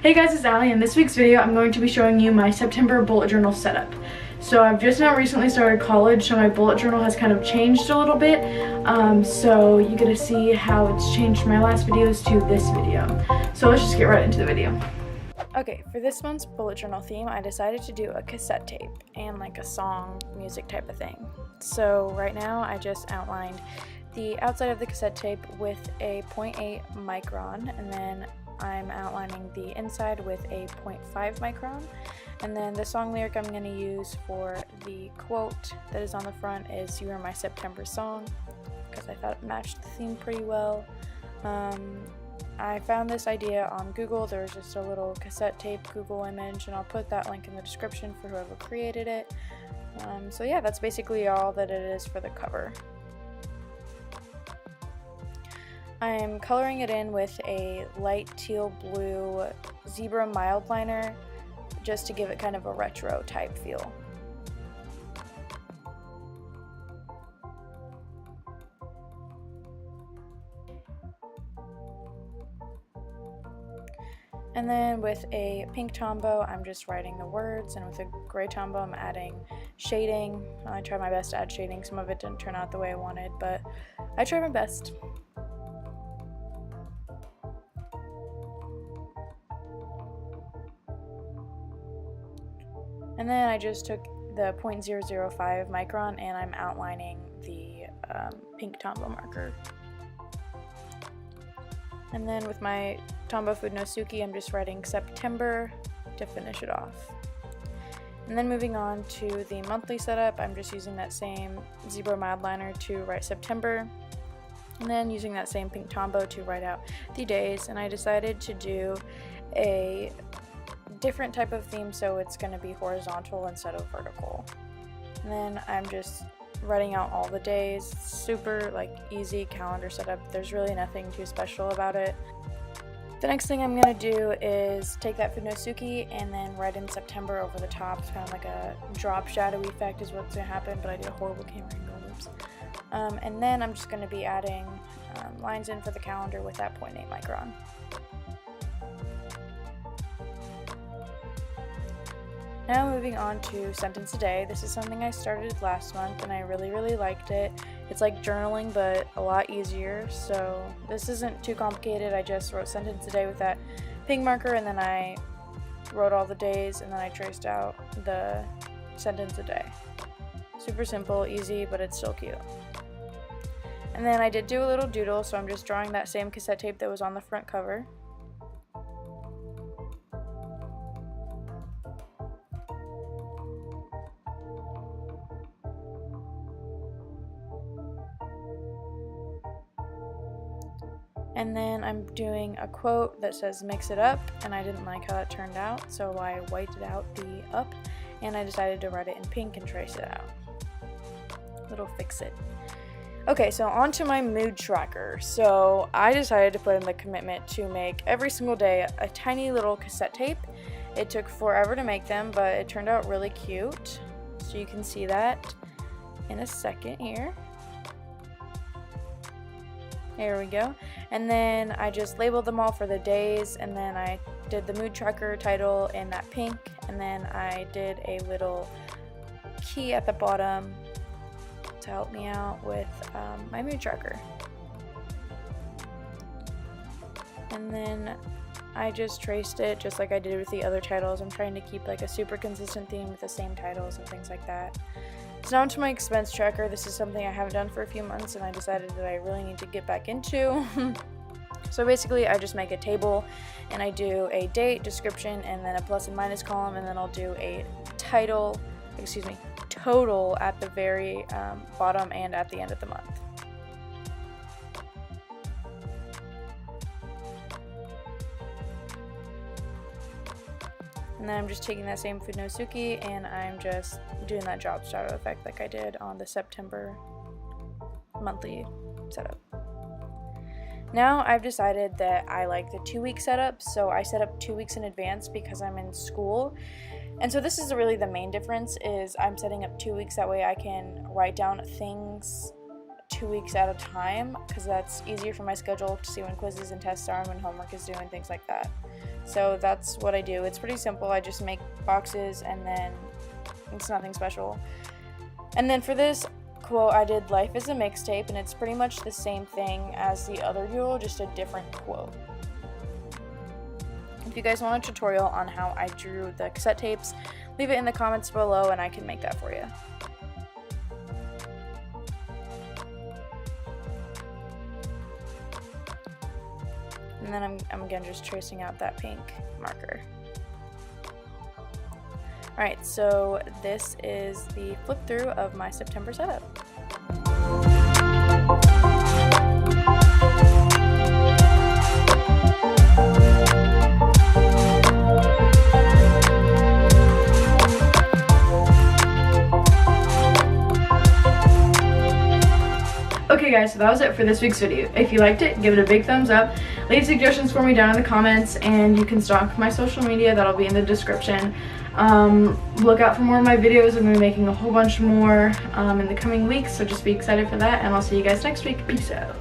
Hey guys, it's Allie. In this week's video, I'm going to be showing you my September bullet journal setup. So I've just now recently started college, so my bullet journal has kind of changed a little bit. So you get to see how it's changed from my last videos to this video. So let's just get right into the video. Okay, for this month's bullet journal theme, I decided to do a cassette tape and like a song music type of thing. So right now I just outlined the outside of the cassette tape with a 0.8 micron, and then I'm outlining the inside with a 0.5 micron, and then the song lyric I'm going to use for the quote that is on the front is "You Are My September Song," because I thought it matched the theme pretty well. I found this idea on Google. There was just a little cassette tape Google image, and I'll put that link in the description for whoever created it. So yeah, that's basically all that it is for the cover. I'm coloring it in with a light teal blue zebra mild liner just to give it kind of a retro type feel. And then with a pink Tombow, I'm just writing the words, and with a gray Tombow, I'm adding shading. I tried my best to add shading. Some of it didn't turn out the way I wanted, but I tried my best. And then I just took the 0.005 micron and I'm outlining the pink Tombow marker. And then with my Tombow Fudenosuke, I'm just writing September to finish it off. And then moving on to the monthly setup, I'm just using that same zebra mild liner to write September, and then using that same pink Tombow to write out the days. And I decided to do a different type of theme, so it's going to be horizontal instead of vertical. And then I'm just writing out all the days. Super easy calendar setup. There's really nothing too special about it. The next thing I'm going to do is take that Fudenosuke and then write in September over the top. It's kind of like a drop shadow effect is what's going to happen, but I did a horrible camera angle. Oops. And then I'm just going to be adding lines in for the calendar with that 0.8 micron. Now moving on to sentence a day. This is something I started last month and I really liked it. It's like journaling but a lot easier, so this isn't too complicated. I just wrote sentence a day with that pink marker, and then I wrote all the days, and then I traced out the sentence a day. Super simple, easy, but it's still cute. And then I did do a little doodle, so I'm just drawing that same cassette tape that was on the front cover. And then I'm doing a quote that says "mix it up," and I didn't like how that turned out, so I whited out the up and I decided to write it in pink and trace it out. Little fix it. Okay, so on to my mood tracker. So I decided to put in the commitment to make every single day a tiny little cassette tape. It took forever to make them, but it turned out really cute. So you can see that in a second here. There we go. And then I just labeled them all for the days, and then I did the mood tracker title in that pink, and then I did a little key at the bottom to help me out with my mood tracker. And then I just traced it just like I did with the other titles. I'm trying to keep like a super consistent theme with the same titles and things like that. So now to my expense tracker. This is something I haven't done for a few months, and I decided that I really need to get back into. So basically I just make a table and I do a date, description, and then a plus and minus column, and then I'll do a total at the very bottom and at the end of the month. And then I'm just taking that same Fudenosuke and I'm just doing that drop shadow effect like I did on the September monthly setup. Now I've decided that I like the 2-week setup, so I set up 2 weeks in advance because I'm in school. And so this is really the main difference, is I'm setting up 2 weeks, that way I can write down things 2 weeks at a time, because that's easier for my schedule to see when quizzes and tests are and when homework is due and things like that. So that's what I do. It's pretty simple. I just make boxes, and then it's nothing special. And then for this quote, I did life is a mixtape, and it's pretty much the same thing as the other duel, just a different quote. If you guys want a tutorial on how I drew the cassette tapes, leave it in the comments below and I can make that for you. And then I'm again just tracing out that pink marker. Alright, so this is the flip through of my September setup. Okay guys, so that was it for this week's video. If you liked it, give it a big thumbs up. Leave suggestions for me down in the comments, and you can stalk my social media. That'll be in the description. Look out for more of my videos. I'm going to be making a whole bunch more in the coming weeks, so just be excited for that, and I'll see you guys next week. Peace out.